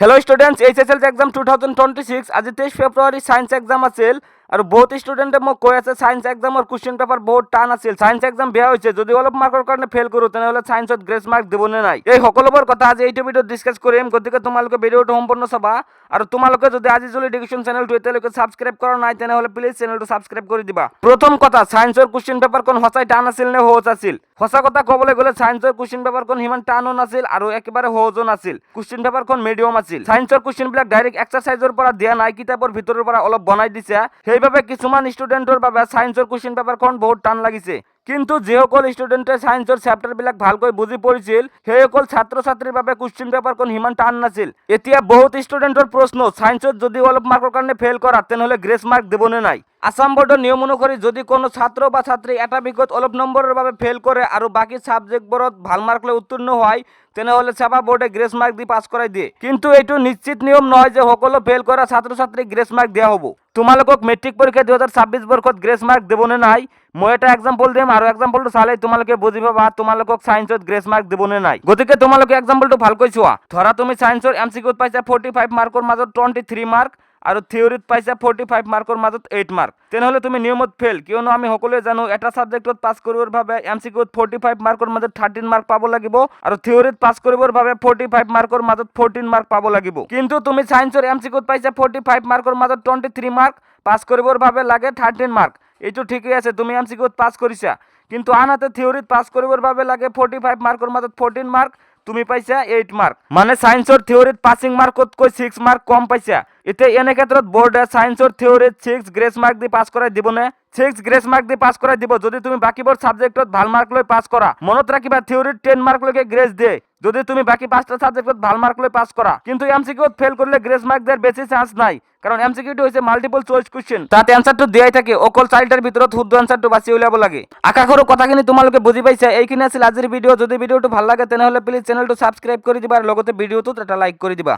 hello students HSL exam 2026 आज 23 ফেব্রুয়ারি science exam আছিল আর বহুত স্টুডেন্টে মোক কৈ আছে সায়েন্স এক্সামৰ কুৱেশ্যন পেপাৰ বহুত টান আছিল সায়েন্স এক্সাম বেয়া হৈছে যদি অলপ মাৰ্কৰ কাৰণে ফেল কৰোঁ তেনেহ'লে সায়েন্সত গ্ৰেছ মাৰ্ক দিবনে নাই এই সকলোবোৰ কথা আজি এইটো ভিডিঅ'ত ডিছকাছ কৰিম গতিকে তোমালোকে ভিডিঅ'টো সম্পূৰ্ণ চাবা আৰু তোমালোকে যদি আজি জলি এডুকেশ্যন চেনেলটো এতিয়ালৈকে সাবস্ক্ৰাইব কৰা নাই তেনেহ'লে প্লিজ চেনেলটো সাবস্ক্ৰাইব কৰি দিবা প্ৰথম কথা সায়েন্সৰ কুৱেশ্যন পেপাৰখন সঁচাই টান আছিল নে সহজ আছিল সঁচা কথা ক'বলৈ গ'লে সায়েন্সৰ কুৱেশ্যন পেপাৰখন সিমান টানো নাছিল আৰু একেবাৰে সহজো নাছিল কুৱেশ্যন পেপাৰখন মিডিয়াম আছিল সায়েন্সৰ কুৱেশ্যনবিলাক ডাইৰেক্ট এক্সাৰসাইজৰ পৰা দিয়া নাই কিতাপৰ ভিতৰৰ পৰা অলপ বনাই দিছে সেইবাবে কিছুমান ষ্টুডেণ্টৰ বাবে সায়েন্সৰ কুৱেশ্যন পেপাৰখন বহুত টান লাগিছে কিন্তু যিসকল ষ্টুডেণ্টে সায়েন্সৰ চেপ্টাৰবিলাক ভালকৈ বুজি পৰিছিল সেইসকল ছাত্ৰ ছাত্ৰীৰ বাবে কুৱেশ্যন পেপাৰখন সিমান টান নাছিল এতিয়া বহুত ষ্টুডেণ্টৰ প্ৰশ্ন সায়েন্সত যদি অলপ মাৰ্কৰ কাৰণে ফেল কৰা তেনেহ'লে গ্ৰেছ মাৰ্ক দিবনে নাই আসাম বোৰ্ডৰ নিয়ম অনুসৰি যদি কোনো ছাত্ৰ বা ছাত্ৰী এটা বিষয়ত অলপ নম্বৰৰ বাবে ফেল কৰে আৰু বাকি সাবজেক্টবোৰত ভাল মাৰ্ক লৈ উত্তীৰ্ণ হয় তেনেহ'লে সেৱা বোৰ্ডে গ্ৰেছ মাৰ্ক দি পাছ কৰাই দিয়ে কিন্তু এইটো নিশ্চিত নিয়ম নহয় যে সকলো ফেল কৰা ছাত্ৰ ছাত্ৰীক গ্ৰেছ মাৰ্ক দিয়া হ'ব তোমালোকক মেট্ৰিক পৰীক্ষা 2026 বৰ্ষত গ্ৰেছ মাৰ্ক দিবনে নাই মই এটা এক্সাম্পল দিম আৰু এক্সাম্পলটো চালে তোমালোকে বুজি পাবা তোমালোকক সায়েন্সত গ্ৰেছ মাৰ্ক দিবনে নাই গতিকে তোমালোকে এক্সাম্পলটো ভালকৈ চোৱা ধৰা তুমি সায়েন্সৰ এমসিকিউত পাইছা 45 মাৰ্কৰ মাজত 23 মাৰ্ক আৰু থিওৰিত পাইছা 45 মাৰ্কৰ মাজত 8 মাৰ্ক তেনেহ'লে তুমি নিয়মত ফেল কিয়নো আমি সকলোৱে জানো এটা সাবজেক্টত পাছ কৰিবৰ বাবে এমসিকিউত 45 মাৰ্কৰ মাজত 13 মাৰ্ক পাব লাগিব আৰু থিওৰিত পাছ কৰিবৰ বাবে 45 মাৰ্কৰ মাজত 14 মাৰ্ক পাব লাগিব কিন্তু তুমি সায়েন্সৰ এমসিকিউত পাইছা 45 মাৰ্কৰ মাজত 23 মাৰ্ক পাছ কৰিবৰ বাবে লাগে 13 মাৰ্ক এইটো ঠিকই আছে তুমি এমসিকিউত পাছ কৰিছা কিন্তু আনহাতে থিওৰিত পাছ কৰিবৰ বাবে লাগে 45 মাৰ্কৰ মাজত 14 মাৰ্ক তুমি পাইছা 8 মাৰ্ক মানে সায়েন্সৰ থিওৰিত পাছিং মাৰ্কতকৈ 6 মাৰ্ক কম পাইছা এতিয়া এনে ক্ষেত্ৰত বোৰ্ডে সায়েন্সৰ থিওৰিত 6 গ্ৰেছ মাৰ্ক দি পাছ কৰাই দিবনে 6 গ্ৰেছ মাৰ্ক দি পাছ কৰাই দিব যদি তুমি বাকিবোৰ সাবজেক্টত ভাল মাৰ্ক লৈ পাছ কৰা মনত ৰাখিবা থিওৰিত 10 মাৰ্ক লৈকে গ্ৰেছ দিয়ে যদি তুমি বাকি 5টা সাবজেক্টত ভাল মাৰ্ক লৈ পাছ কৰা কিন্তু এমসিকিউত ফেল কৰিলে গ্ৰেছ মাৰ্ক দিয়াৰ বেছি চান্স নাই কারণ এমসিকিউটো হৈছে মাল্টিপল চয়েস কোশ্চেন তাতে এনসারটো দিয়াই থাকে অকল 4টাৰ ভিতৰত শুদ্ধ এনসারটো বাছি উলিয়াব লাগে আশা কৰো কথাখিনি তোমালোকে বুজি পাইছা এইখিনি আছিল আজিৰ ভিডিঅ যদি ভিডিঅটো ভাল লাগে তেনেহলে প্লিজ চেনেলটো সাবস্ক্ৰাইব কৰি দিবা আৰু লগতে ভিডিঅটোত এটা লাইক কৰি দিবা